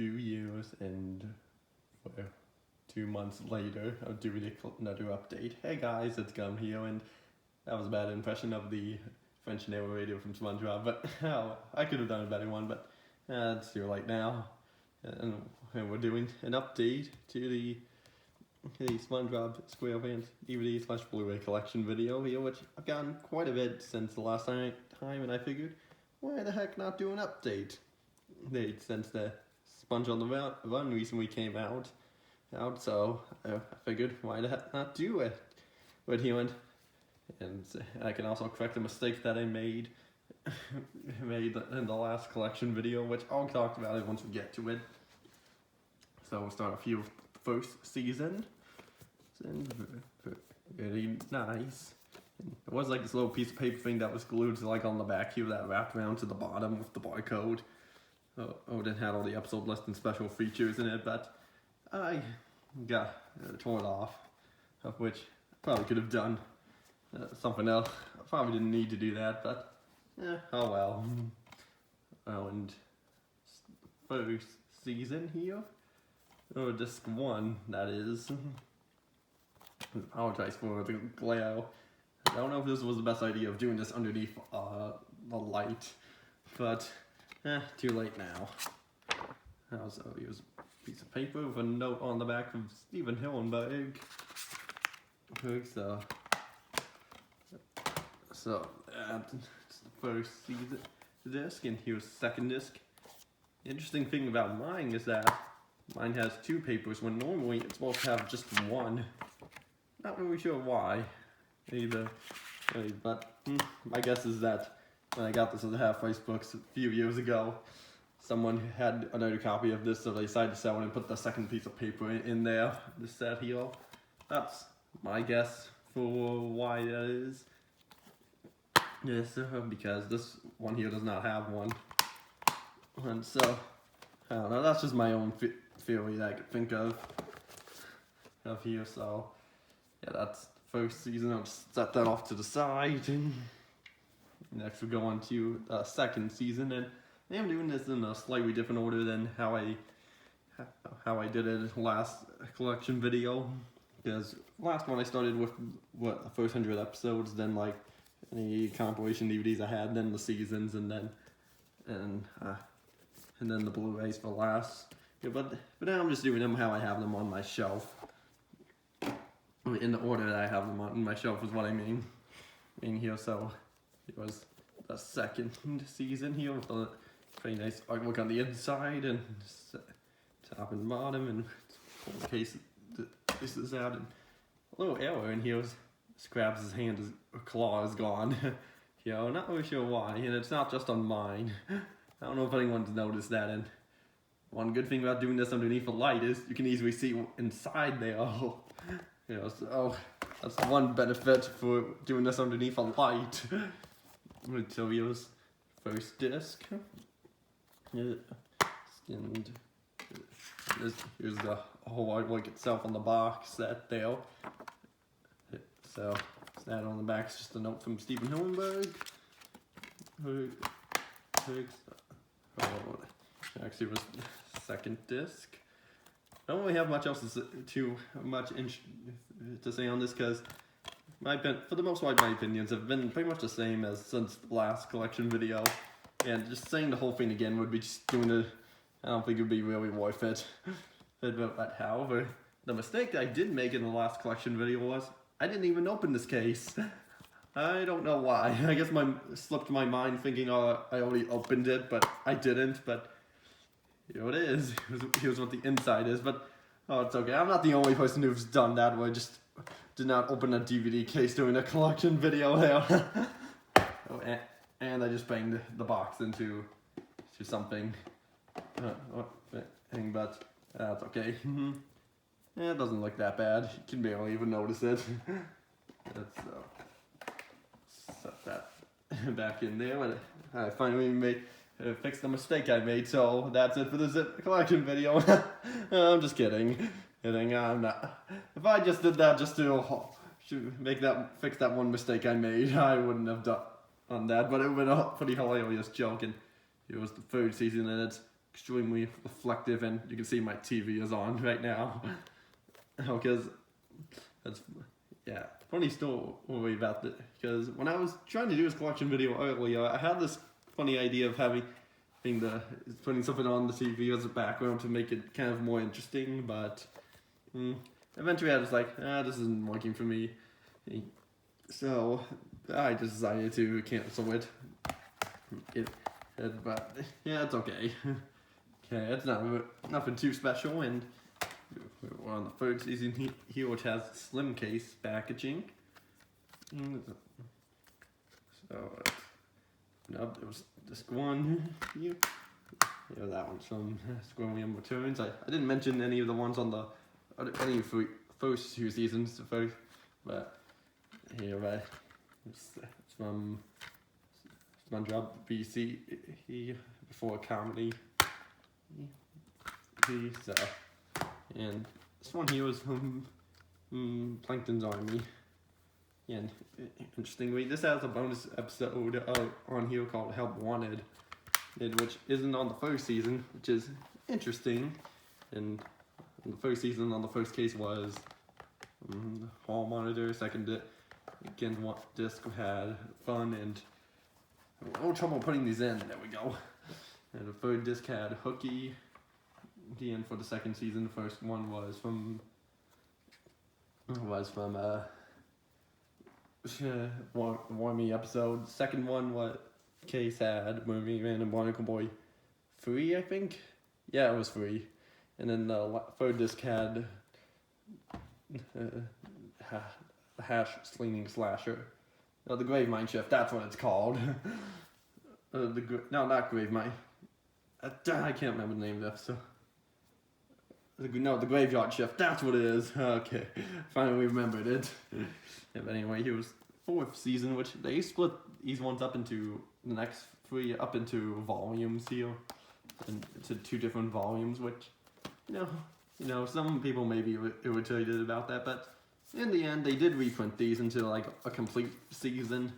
2 years and 2 months later I'll do another update. Hey guys, it's Gum here, and that was a bad impression of the French narrator from Spongebob, but I could have done a better one, but it's too late now. And we're doing an update to the Spongebob Squarepants DVD/Blu-ray collection video here, which I've gotten quite a bit since the last time, and I figured, why the heck not do an update? Since the Sponge on the Run recently came out, so I figured, why the heck not do it with you, and I can also correct the mistake that I made in the last collection video, which I'll talk about it once we get to it. So we'll start off here with the first season. Very nice. It was like this little piece of paper thing that was glued to like on the back here that wrapped around to the bottom with the barcode. It had all the episode list and special features in it, but I got torn off, of which I probably could have done something else. I probably didn't need to do that, but oh well. Oh, and first season here, or disc 1, that is. I apologize for the glare. I don't know if this was the best idea of doing this underneath the light, but too late now. So here's a piece of paper with a note on the back from Stephen Hillenberg. So that's the first season disc, and here's the second disc. The interesting thing about mine is that mine has 2 papers when normally it's supposed to have just 1. Not really sure why either, but my guess is that when I got this as a half-price book a few years ago, someone had another copy of this, so they decided to sell it and put the second piece of paper in there, the set here. That's my guess for why that is. Yes, because this one here does not have one. And so, I don't know, that's just my own theory that I could think of here, so yeah, that's the first season. I'll just set that off to the side. Next we'll go on to the second season, and I'm doing this in a slightly different order than how I did it last collection video, because last one I started with the first 100 episodes, then like any compilation DVDs I had, then the seasons, and then the Blu-rays for last. Yeah, but now I'm just doing them how I have them on my shelf. In the order that I have them on my shelf is what I mean here. So it was the second season here with a pretty nice artwork on the inside and top and bottom, and pull the cases out, and a little error in here. Scrabs' claw is gone. Not really sure why, and it's not just on mine. I don't know if anyone's noticed that, and one good thing about doing this underneath the light is you can easily see inside there. So that's one benefit for doing this underneath a light. So here's first disc. And here's the whole artwork itself on the box set there. So that on the back is just a note from Stephen Hillenberg. Actually, it was the second disc. I don't really have much else to say on this, because for the most part my opinions have been pretty much the same as since the last collection video, and just saying the whole thing again would be just doing it. I don't think it would be really worth it. But however, the mistake that I did make in the last collection video was I didn't even open this case. I don't know why. I guess slipped my mind thinking, oh, I already opened it, but I didn't. But here it is. Here's what the inside is. But it's okay. I'm not the only person who's done that, where I just did not open a DVD case during a collection video there. And I just banged the box into something. But that's okay. It doesn't look that bad. You can barely even notice it. Set that back in there. But I finally fixed the mistake I made, so that's it for this collection video. I'm just kidding. I'm not. If I just did that just to fix that one mistake I made, I wouldn't have done that. But it would have been a pretty hilarious joke. And it was the third season, and it's extremely reflective, and you can see my TV is on right now. Because that's, yeah, funny story about it. Because when I was trying to do this collection video earlier, I had this funny idea of putting something on the TV as a background to make it kind of more interesting, but eventually I was like, this isn't working for me. So I just decided to cancel it. But yeah, it's okay. Okay, it's nothing too special, and we're on the third season here, which has slim case packaging. So, no, there was this one here. Yeah, that one's from Spongebob Returns. I didn't mention any of the ones on any of the first two seasons, but here, it's from Spongebob BC before comedy. So, and this one here was from Plankton's Army. And interestingly, this has a bonus episode on here called Help Wanted, which isn't on the first season, which is interesting. And the first season on the first case was hall monitor. Second disc had fun and a little trouble putting these in. There we go. And the third disc had hooky. The end for the second season. The first one was from Warmy episode. Second one case had Movie Man and Barnacle Boy 3, I think. Yeah, it was 3. And then the third disc had Hash Slinging Slasher. No, the Grave Mine Shift. That's what it's called. No, not Grave Mine. I can't remember the name of the episode. No, the Graveyard Shift, that's what it is. Okay, finally remembered it. Yeah, but anyway, here was 4th season, which they split these ones up into the next 3 up into volumes here, and to 2 different volumes, which you know, some people may be irritated about that, but in the end, they did reprint these into like a complete season,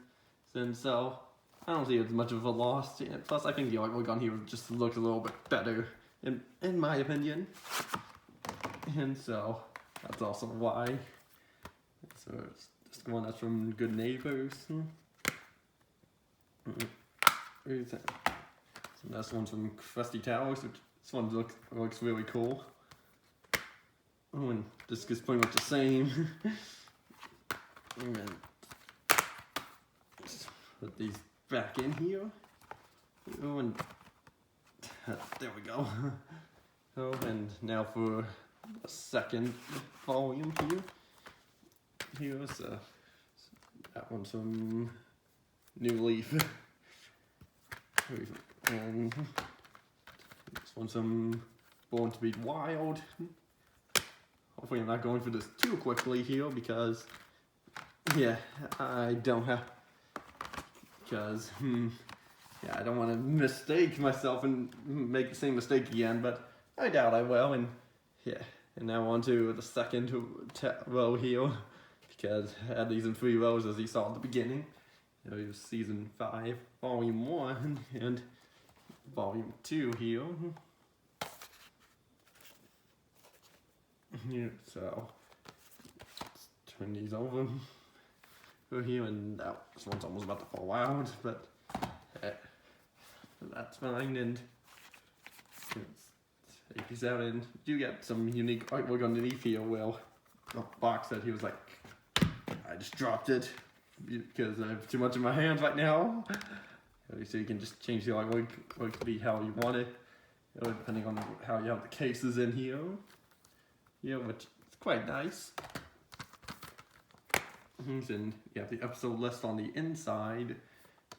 and so I don't see it as much of a loss. Plus, I think the artwork on here just looks a little bit better, in my opinion. And so, that's also why. So, it's just one that's from Good Neighbors. Where's that? So this one's from Crusty Towers, which this one looks really cool. Oh, and this is pretty much the same. And then, just put these back in here. Oh, and there we go. Oh, and now for a second volume here. Here's that one's from New Leaf. And this one's from Born to Be Wild. Hopefully I'm not going through this too quickly here because, yeah, I don't have, because, yeah, I don't want to mistake myself and make the same mistake again, but I doubt I will. And yeah, and now on to the second row here, because I had these in 3 rows as you saw at the beginning. It was season 5, volume 1, and volume 2 here. Yeah, so let's turn these over here, and this one's almost about to fall out, but that's fine. And take these out, and you get some unique artwork underneath here. Well, the box that he was like, I just dropped it because I have too much in my hands right now. So you can just change the artwork to be how you want it, depending on how you have the cases in here. Yeah, which is quite nice. And you have the episode list on the inside,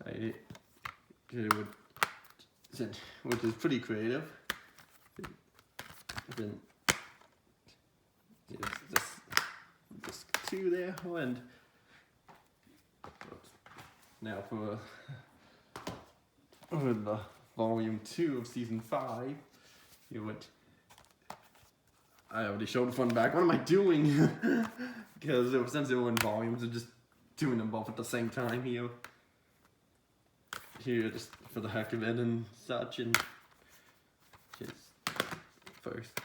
which is pretty creative. Then this 2 there, and now for the volume 2 of season 5, which I already showed the front and back. What am I doing? Because since they were in volumes, I'm just doing them both at the same time here. Here, just for the heck of it and such. And first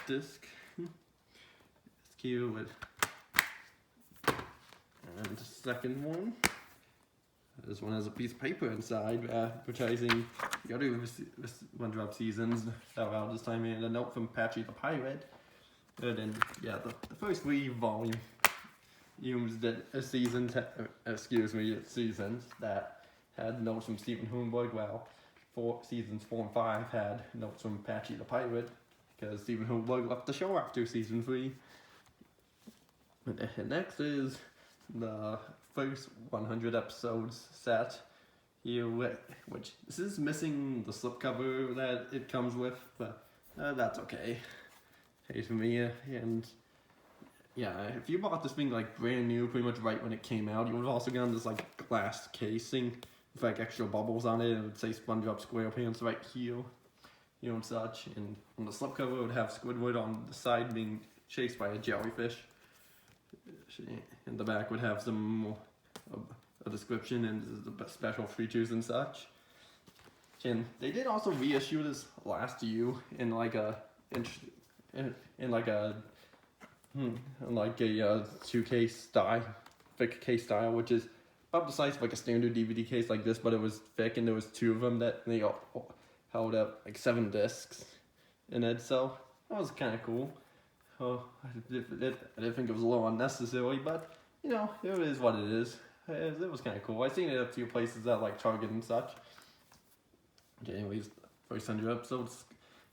disc. It's cute with, and the second one. This one has a piece of paper inside advertising the other SpongeBob seasons that were out this time, and a note from Patchy the Pirate. And then, yeah, the first 3 volumes that seasons that had notes from Stephen Hillenburg, while seasons 4 and 5 had notes from Patchy the Pirate, because Stephen Hillenburg left the show after season 3. And next is the first 100 episodes set here, which this is missing the slipcover that it comes with, but that's okay. Hey, for me, and yeah, if you bought this thing like brand new, pretty much right when it came out, you would have also gotten this like glass casing with like extra bubbles on it. It would say SpongeBob Squarepants right here, you know, and such. And on the slipcover, it would have Squidward on the side being chased by a jellyfish. In the back would have some a description and the special features and such. And they did also reissue this last year in like a 2K style, thick case style, which is about the size of like a standard DVD case like this, but it was thick, and there was 2 of them that they all held up like 7 discs in it. So that was kind of cool. Oh, I did think it was a little unnecessary, but you know, it is what it is. It was kind of cool. I've seen it at a few places at like Target and such. Okay, anyways, first 100 episodes,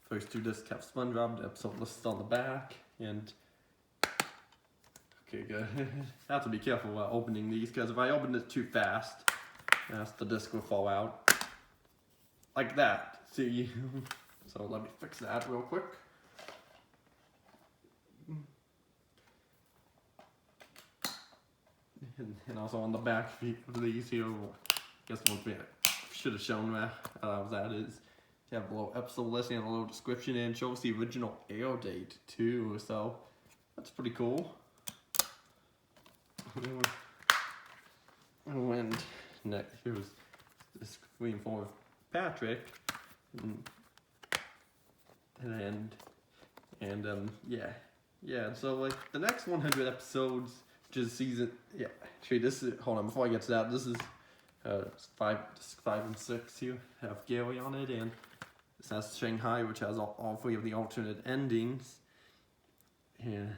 first 2 discs have SpongeBob, the episode listed on the back, and okay, good. I have to be careful while opening these, because if I open it too fast, the disc will fall out like that. See, so let me fix that real quick. And also on the back of these here, I guess one thing I should have shown where that is, you have a little episode listing and a little description, and shows the original air date too, so that's pretty cool. And next, here was this screen for Patrick, and yeah, so like the next 100 episodes, which is season, yeah, actually this is, hold on, before I get to that, this is 5 and 6 here, have Gary on it, and this has Shanghai, which has all 3 of the alternate endings, and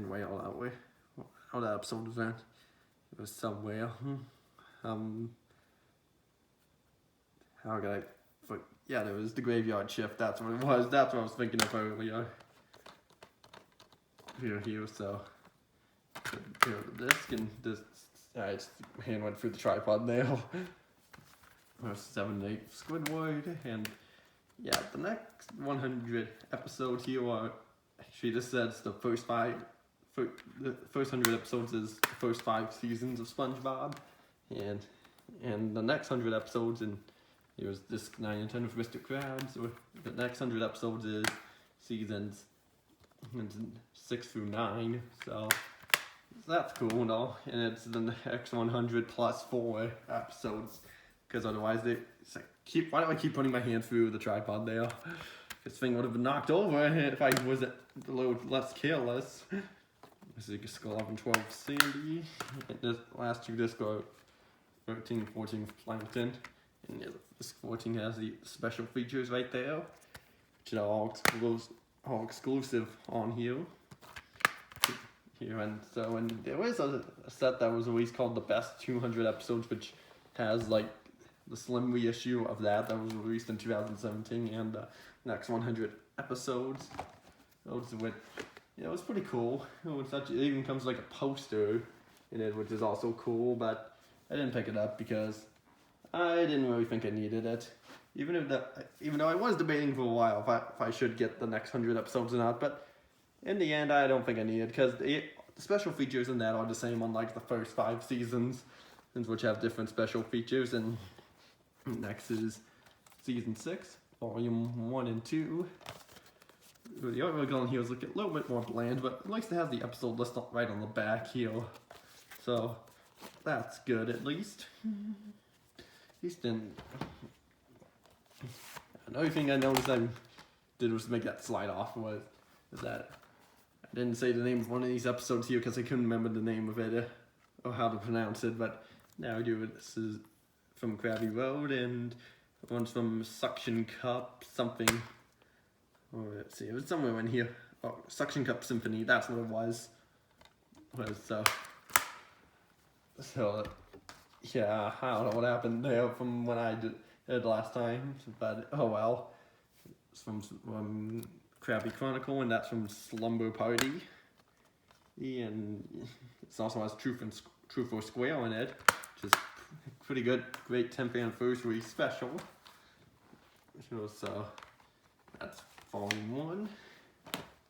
way all that way, how that episode was at, it was somewhere, how could I, yeah, there was the graveyard shift, that's what it was, that's what I was thinking of earlier, here, so, here the disc, and this, hand went through the tripod nail. 7 and 8 Squidward, and yeah, the next 100 episodes here are, actually this says the first 100 episodes is the first 5 seasons of SpongeBob, and the next 100 episodes, and here's disc 9 and 10 of Mr. Krabs, or the next 100 episodes is seasons 6 through 9, so that's cool and all, and it's the next 100 plus 4 episodes, because otherwise it's like, why do I keep putting my hand through the tripod there? This thing would have been knocked over if I was a little less careless. This is disc 11, 12 Sandy, and the last 2 discs are 13 and 14 Plankton, and yeah, disc 14 has the special features right there, which are all exclusive on here. And so, and there was a set that was released called the Best 200 Episodes, which has like the slim reissue of that was released in 2017, and the next 100 episodes. With, yeah, it was pretty cool. It even comes like a poster in it, which is also cool, but I didn't pick it up because I didn't really think I needed it. Even though I was debating for a while if I should get the next 100 episodes or not, but in the end, I don't think I need it, because the special features in that are the same on like the first 5 seasons, which have different special features. And next is season 6, volume 1 and 2. The artwork on here is a little bit more bland, but at least it has the episode list right on the back here, so that's good at least. Another thing I noticed, did was make that slide off was that I didn't say the name of one of these episodes here because I couldn't remember the name of it or how to pronounce it, but now I do it. This is from Krabby Road, and one's from Suction Cup something. Oh, let's see, it was somewhere in here. Oh, Suction Cup Symphony, that's what it was. So yeah, I don't know what happened there from when I did it last time, but oh well. It's from Krabby Chronicle, and that's from Slumber Party. And it also has Truth or Square in it, which is pretty good. Great 10th anniversary special. So that's volume 1.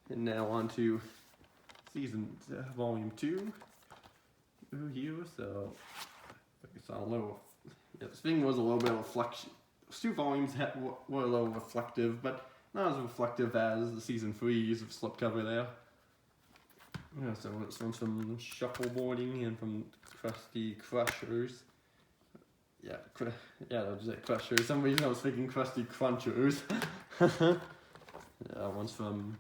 And now on to volume 2. Here, so it's a little. Yeah, this thing was a little bit of reflection. Those 2 volumes were a little reflective, but not as reflective as the season 3's of slipcover there. Yeah, so this one's from Shuffleboarding and from Krusty Crushers. Yeah, that was it, Crushers. For some reason I was thinking Krusty Crunchers. That one's from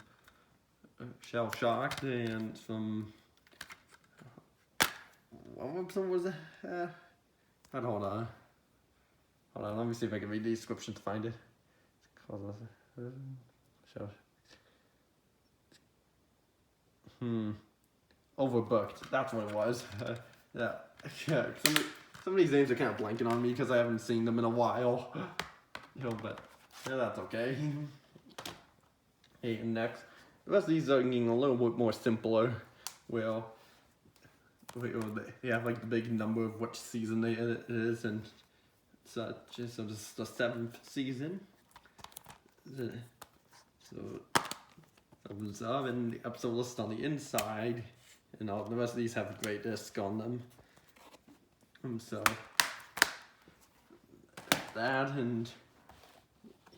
Shell Shocked, and from what episode was it? Hold on, let me see if I can read the description to find it. It's called Overbooked, that's what it was. Yeah, some of these names are kind of blanking on me because I haven't seen them in a while. But yeah, that's okay. Hey, and next, the rest of these are getting a little bit more simpler. Well, they have like the big number of which season it is, and such. So this is the 7th season. So thumbs up, and the episode list on the inside, and all the rest of these have a great disc on them. So that, and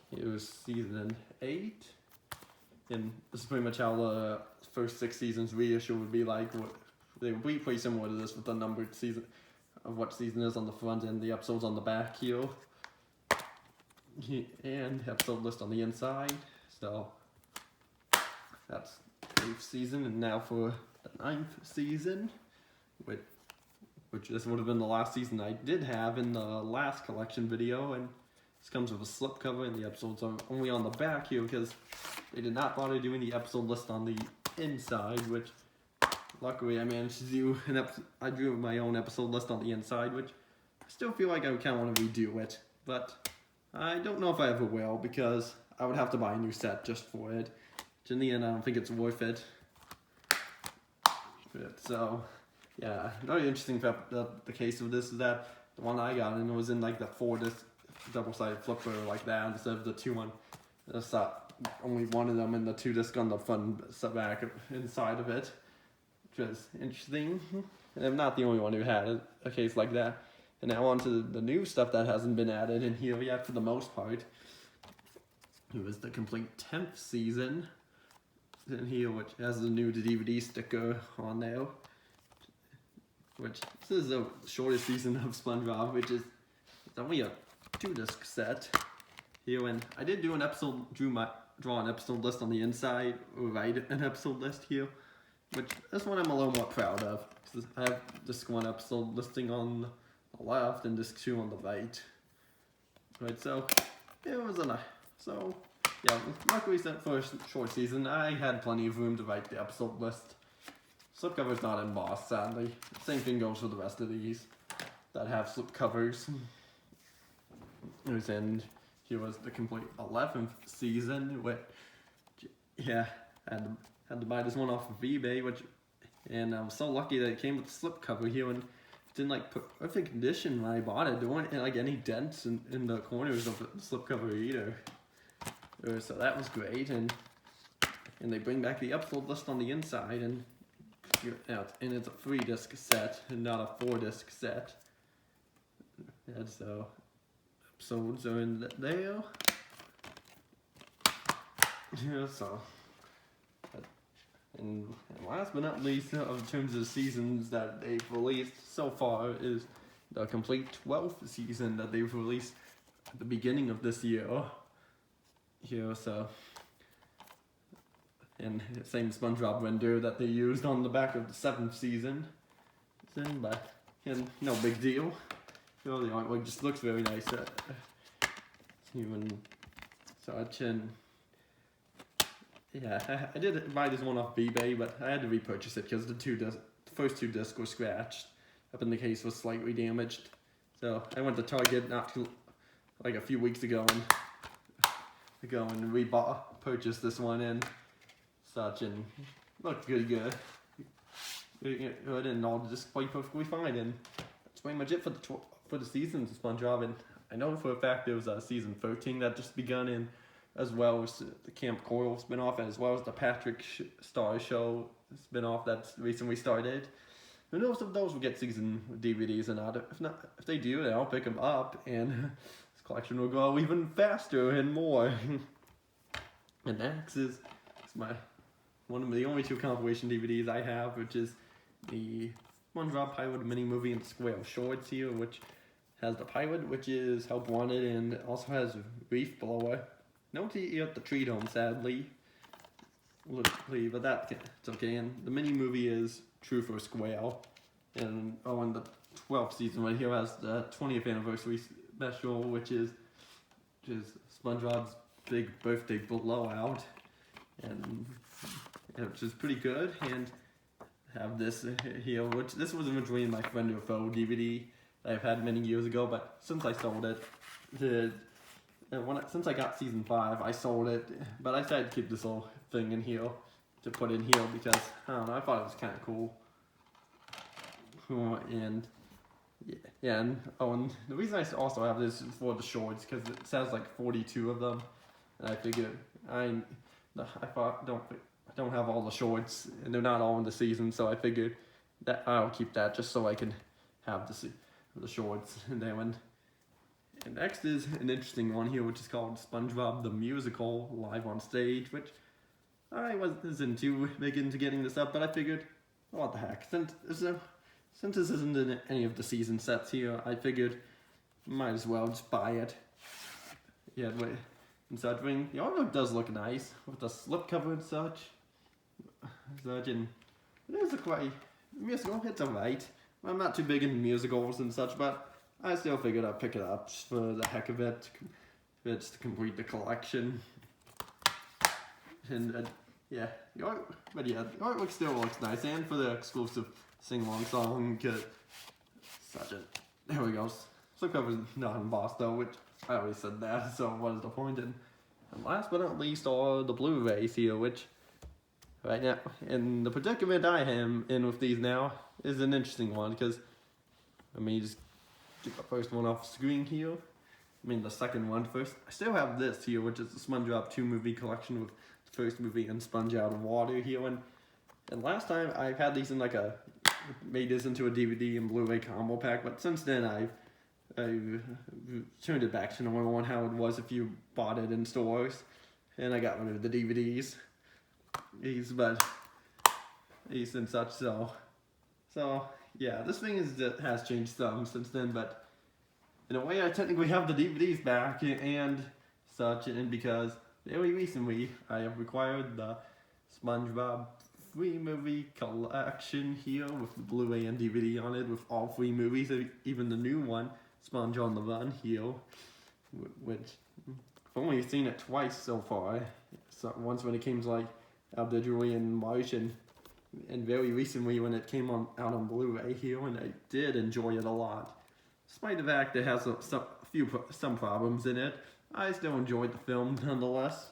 here's season 8, and this is pretty much how the first 6 seasons reissue would be like. They would be pretty similar to this with the numbered season of what season is on the front and the episodes on the back here. And episode list on the inside. So that's the 8th season, and now for the 9th season, which this would have been the last season I did have in the last collection video, and this comes with a slipcover, and the episodes are only on the back here because they did not bother doing the episode list on the inside, which luckily I managed to do I drew my own episode list on the inside, which I still feel like I kind of want to redo it, but I don't know if I ever will because I would have to buy a new set just for it, which in the end I don't think it's worth it. So yeah, very interesting about the case of this is that the one I got and it was in like the 4-disc double-sided flipper like that instead of the 2-one. That's only one of them and the 2-disc on the front back inside of it, which was interesting. And I'm not the only one who had a case like that. And now on to the new stuff that hasn't been added in here yet for the most part. It was the complete 10th season in here, which has the new DVD sticker on there. Which this is the shortest season of SpongeBob, which is it's only a 2-disc set here. And I did do an episode, draw an episode list on the inside, or write an episode list here, which this one I'm a little more proud of. I have disc 1 episode listing on the left and disc 2 on the right. Right, so it was so yeah, luckily for a short season, I had plenty of room to write the episode list. Slipcover's not embossed, sadly. Same thing goes for the rest of these that have slipcovers. And here was the complete 11th season, which, yeah, I had to buy this one off of eBay, and I was so lucky that it came with the slipcover here, and it didn't like perfect condition when I bought it. There weren't like any dents in the corners of the slipcover either. So that was great, and they bring back the episode list on the inside, and it's a 3-disc set and not a 4-disc set. And so episodes are in there. Yeah, so and last but not least, in terms of the seasons that they've released so far, is the complete 12th season that they've released at the beginning of this year. Here, so and same SpongeBob render that they used on the back of the 7th season. But no big deal. The artwork just looks very nice. Even such, and yeah, I did buy this one off eBay, but I had to repurchase it because the first 2 discs were scratched up and the case was slightly damaged. So I went to Target like a few weeks ago and purchased this one and such, and looked good, and all just quite perfectly fine. And that's pretty much it for the seasons of SpongeBob. And I know for a fact there was a season 13 that just begun, and as well as the Camp Coral spinoff, as well as the Patrick Star Show spinoff that's recently started. Who knows if those will get season DVDs or not? If they do, then I'll pick them up, and this collection will grow even faster and more. And next is one of the only 2 compilation DVDs I have, which is the SpongeBob pilot mini movie and Square Shorts here, which has the pilot, which is Help Wanted, and also has Reef Blower. No tea at the Treat Home, sadly. But it's okay. And the mini movie is True for Square. And the 12th season right here has the 20th anniversary special, which is SpongeBob's big birthday blowout, and which is pretty good. And have this here, which this was originally in my Friend or Foe DVD that I've had many years ago, but since I sold it, since I got season 5, I sold it. But I decided to keep this little thing in here to put in here because I don't know, I thought it was kind of cool. And and the reason I also have this is for the shorts, because it says like 42 of them, and I figured I don't have all the shorts, and they're not all in the season, so I figured that I'll keep that just so I can have the shorts. And next is an interesting one here, which is called SpongeBob the Musical live on stage, which I wasn't too big into getting this up, but I figured, what the heck, since this isn't in any of the season sets here, I figured might as well just buy it. Yeah, and such. The artwork does look nice with the slipcover and such. And it is quite musical. It's alright. I'm not too big into musicals and such, but I still figured I'd pick it up just for the heck of it, just to complete the collection. And the artwork still looks nice, and for the exclusive sing-along song, there we go. Slipcover's not embossed though, which I already said that, so what is the point? And last but not least are the Blu-rays here, which right now, in the predicament I am in with these now, is an interesting one, because, just get the first one off screen here. The second one first. I still have this here, which is the SpongeBob 2 movie collection with the first movie and Sponge Out of Water here. And last time I've had these in made this into a DVD and Blu-ray combo pack, but since then I've turned it back to normal and how it was if you bought it in stores, and I got rid of the DVDs. These and such, so yeah, this thing has changed some since then, but in a way I technically have the DVDs back and such, and because very recently I have acquired the SpongeBob 3 movie collection here with the Blu-ray and DVD on it, with all 3 movies, even the new one, Sponge on the Run here, which I've only seen it twice so far. So once when it came out digitally in March, and very recently when it came out on Blu-ray here, and I did enjoy it a lot. Despite the fact it has some problems in it, I still enjoyed the film nonetheless.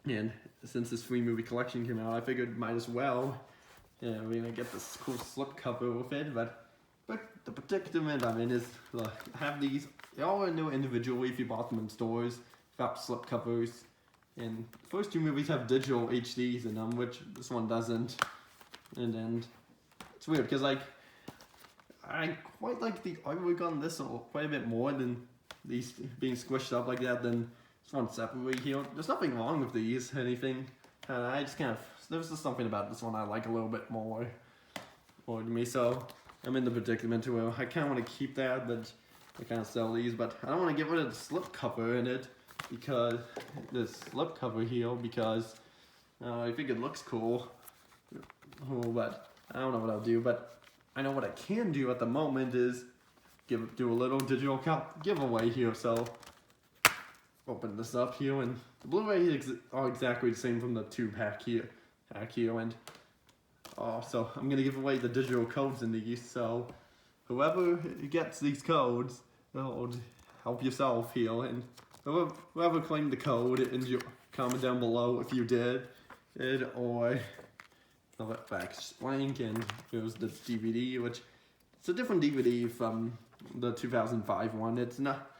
And since this 3 movie collection came out, I figured might as well, get this cool slipcover with it. But the predicament I'm in is have these. They all are new individually if you bought them in stores without slipcovers. And the first 2 movies have digital HDs in them, which this one doesn't. And it's weird because I quite like the artwork on this quite a bit more than these being squished up like that than this one separately here. There's nothing wrong with these, anything. I just there's just something about this one I like a little bit more to me. So I'm in the predicament where I kind of want to keep that, but I kind of sell these. But I don't want to get rid of the slipcover in it, because this slipcover here, because I think it looks cool. Oh, but I don't know what I'll do. But I know what I can do at the moment is do a little digital giveaway here. So open this up here, and the Blu-ray are exactly the same from the 2-pack here, and so I'm gonna give away the digital codes in these. So whoever gets these codes, help yourself here, and whoever claimed the code, and you comment down below if you did, or I'll let back blank, and it was the DVD, which it's a different DVD from the 2005 one. It's not,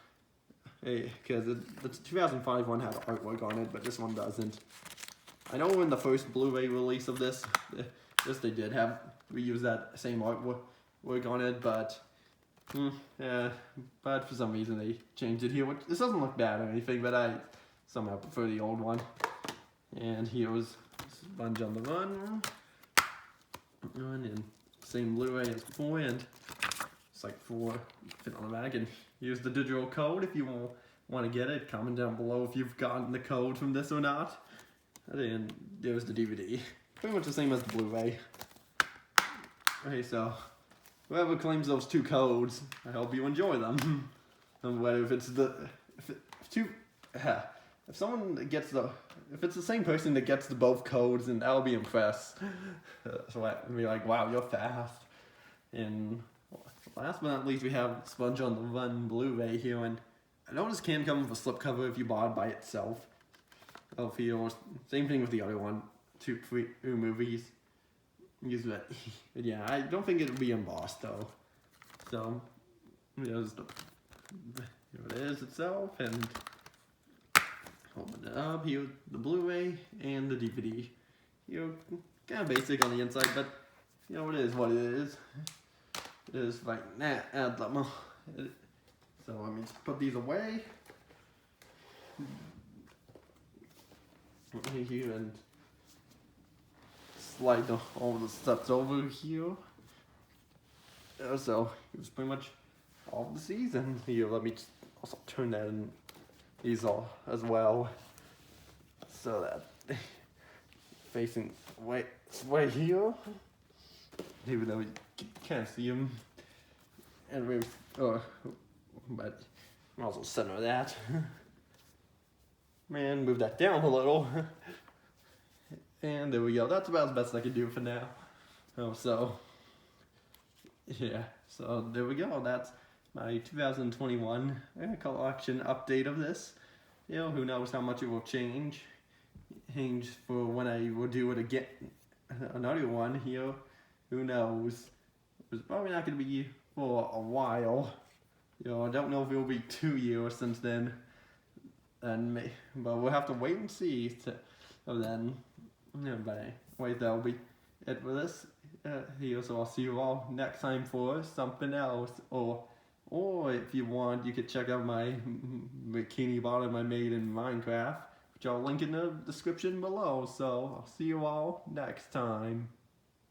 because the 2005 one had artwork on it, but this one doesn't. I know in the first Blu-ray release of this they did have reuse that same artwork on it, but but for some reason they changed it here. This doesn't look bad or anything, but I somehow prefer the old one. And here was Sponge on the Run, and same Blu-ray as before, and it's like 4 fit on the back. And here's the digital code if you want to get it. Comment down below if you've gotten the code from this or not. And there's the DVD, pretty much the same as the Blu-ray. Okay, so whoever claims those 2 codes, I hope you enjoy them. And whether if it's if someone gets if it's the same person that gets both codes, then I'll be impressed. So I'll be like, wow, you're fast. And last but not least, we have Sponge on the Run Blu-ray here, and I know this can come with a slipcover if you bought it by itself. Same thing with the other one, 2 movies. But yeah, I don't think it would be embossed though. So here it is itself, and open it up. Here the Blu-ray and the DVD. Kind of basic on the inside, but it is what it is. It is like add them. So let me just put these away. Here and slide all the steps over here. So it was pretty much all the season. Here, let me just also turn that in these all as well, so that facing way here, even though you can't see them. And maybe, but I'll also center that. Man, move that down a little. And there we go. That's about as best I can do for now. So yeah. So there we go. That's my 2021 collection update of this. Who knows how much it will change for when I will do it again. Another one here. Who knows? It's probably not going to be for a while. I don't know if it will be 2 years since then. But we'll have to wait and see then. But anyway, that'll be it for this here. So I'll see you all next time for something else. Or if you want, you could check out my bikini bottom I made in Minecraft, which I'll link in the description below. So I'll see you all next time.